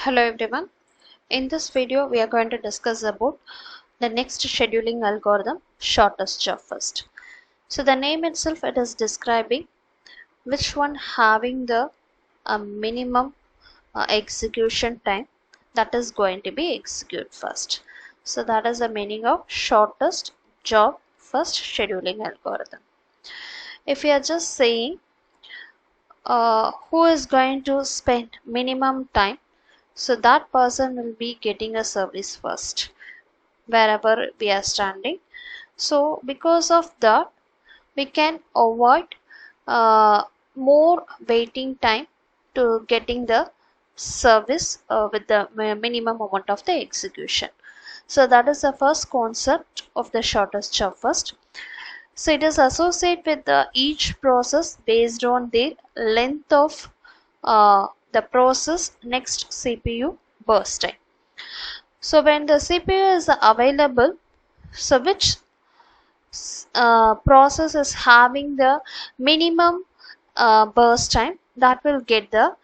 Hello everyone. In this video we are going to discuss about the next scheduling algorithm, shortest job first. So the name itself, it is describing which one having the minimum execution time that is going to be executed first. So that is the meaning of shortest job first scheduling algorithm. If we are just saying who is going to spend minimum time, so that person will be getting a service first wherever we are standing. So because of that, we can avoid more waiting time to getting the service with the minimum amount of the execution. So that is the first concept of the shortest job first. So it is associated with each process based on the length of the process next CPU burst time. So when the CPU is available, so which process is having the minimum burst time, that will get the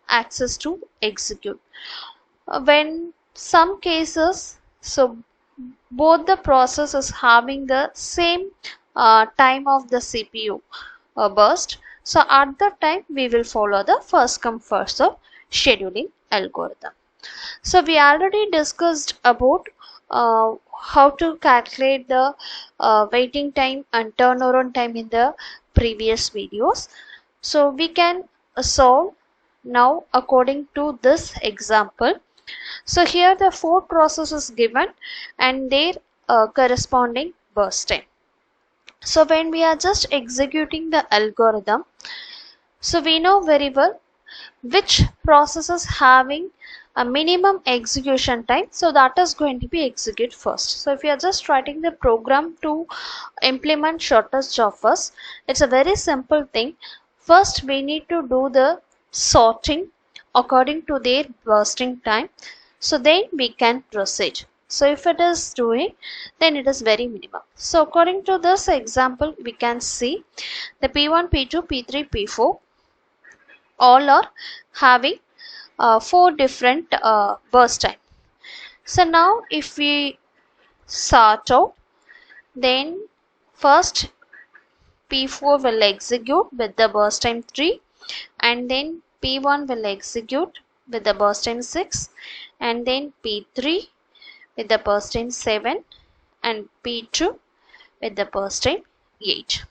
access to execute. When some cases, so both the processes having the same time of the CPU burst, so at that time we will follow the first come first serve scheduling algorithm. So we already discussed about how to calculate the waiting time and turnaround time in the previous videos. So we can solve now according to this example. So here the four processes given and their corresponding burst time. So when we are just executing the algorithm, so we know very well which process is having a minimum execution time, so that is going to be executed first. So if you are just writing the program to implement shortest job first, it's a very simple thing. First we need to do the sorting according to their bursting time, so then we can proceed. So if it is doing, then it is very minimum. So according to this example, we can see the P1, P2, P3, P4 all are having four different burst time. So now if we sort out, then first P4 will execute with the burst time 3, and then P1 will execute with the burst time 6, and then P3 with the burst time 7, and P2 with the burst time 8.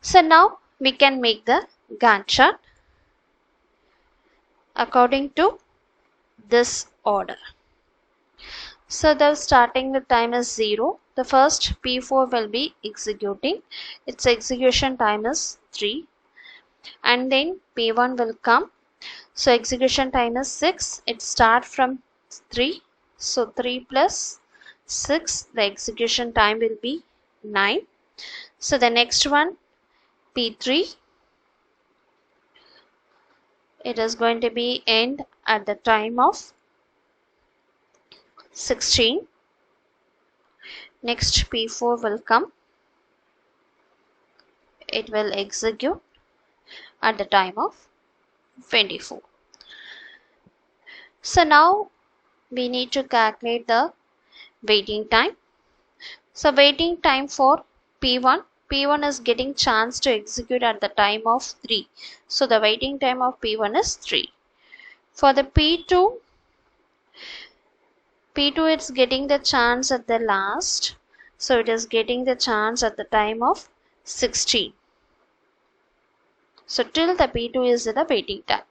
So now we can make the Gantt chart according to this order. So the starting the time is 0. The first P4 will be executing. Its execution time is 3. And then P1 will come. So execution time is 6. It starts from 3. So 3 plus 6. The execution time will be 9. So the next one, P3. It is going to be end at the time of 16. Next P4 will come. It will execute at the time of 24. So now we need to calculate the waiting time. So waiting time for P1. P1 is getting chance to execute at the time of 3. So the waiting time of P1 is 3. For the P2 is getting the chance at the last. So it is getting the chance at the time of 16. So till the P2 is in the waiting time.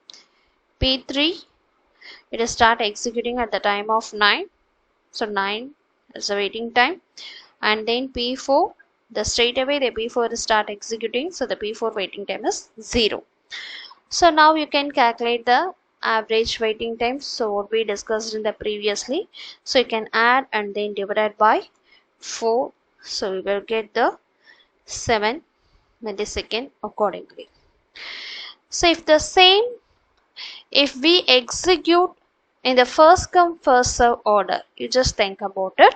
P3, it will start executing at the time of 9. So 9 is the waiting time. And then P4, the straight away the P4 will start executing. So the P4 waiting time is 0. So now you can calculate the average waiting time. So what we discussed in the previously. So you can add and then divide by 4. So we will get the 7 millisecond accordingly. So if we execute in the first come first serve order, you just think about it.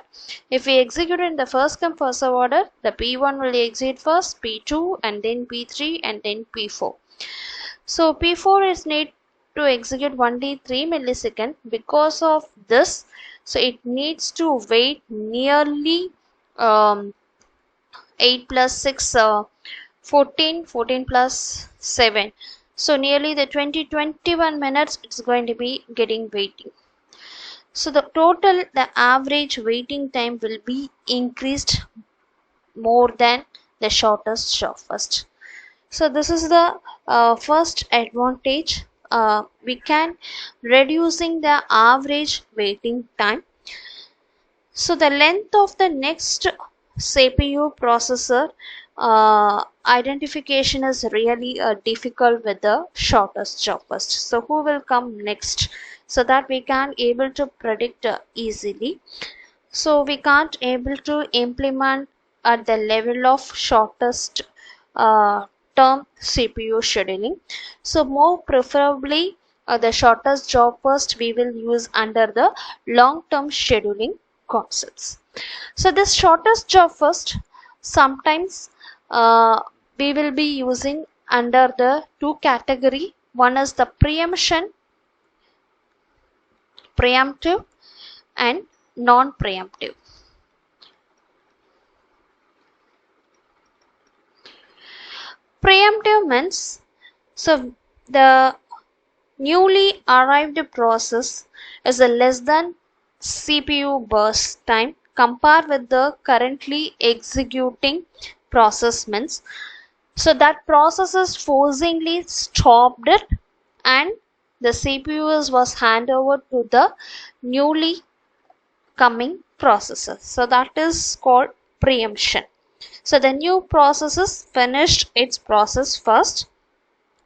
If we execute in the first come first serve order, the P1 will execute first, P2 and then P3 and then P4. So P4 is need to execute only 3 milliseconds. Because of this, so it needs to wait nearly um, 8 plus 6 14, 14 plus 7, so nearly the 21 minutes it's going to be getting waiting. So the average waiting time will be increased more than the shortest job first. So this is the first advantage. We can reducing the average waiting time. So the length of the next CPU processor identification is really difficult with the shortest job first. So who will come next, so that we can able to predict easily. So we can't able to implement at the level of shortest uh, term CPU scheduling. So more preferably the shortest job first we will use under the long term scheduling concepts. So this shortest job first sometimes we will be using under the two category. One is the preemptive and non-preemptive. Preemptive means, so the newly arrived process is a less than CPU burst time compared with the currently executing process means, so that process is forcingly stopped it and the CPU was handed over to the newly coming processor. So that is called preemption. So the new process is finished its process first,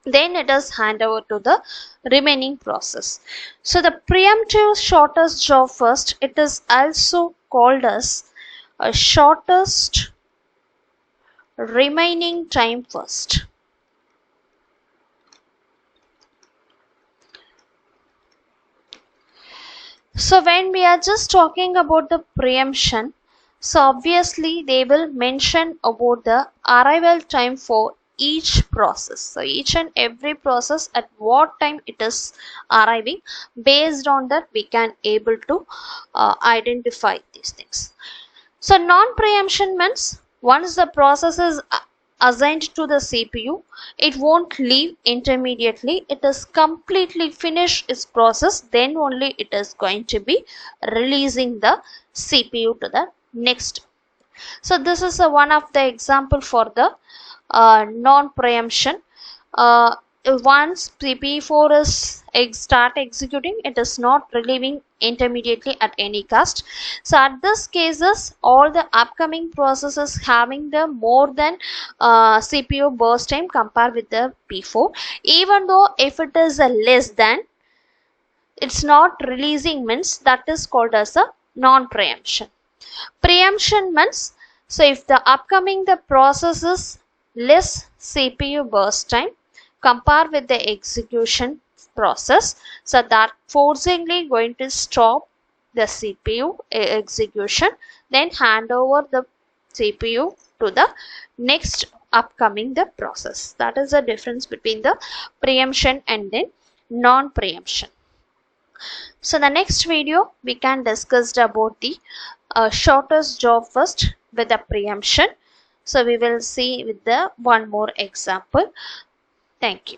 then it is handed over to the remaining process. So the preemptive shortest job first, it is also called as a shortest remaining time first. So when we are just talking about the preemption, so obviously they will mention about the arrival time for each process. So each and every process at what time it is arriving, based on that we can able to identify these things. So non-preemption means once the process is assigned to the CPU, it won't leave intermediately. It is completely finished its process, then only it is going to be releasing the CPU to the next. So this is one of the example for the non-preemption. Uh, Once PP4 is start executing, it is not relieving intermediately at any cost. So at this cases, all the upcoming processes having the more than CPU burst time compared with the P4, even though if it is a less than, it's not releasing means that is called as a non-preemption. Preemption means, so if the upcoming the process is less CPU burst time compared with the execution process, so that forcingly going to stop the CPU execution, then hand over the CPU to the next upcoming the process. That is the difference between the preemption and then non-preemption. So the next video we can discuss about the shortest job first with the preemption. So we will see with the one more example. Thank you.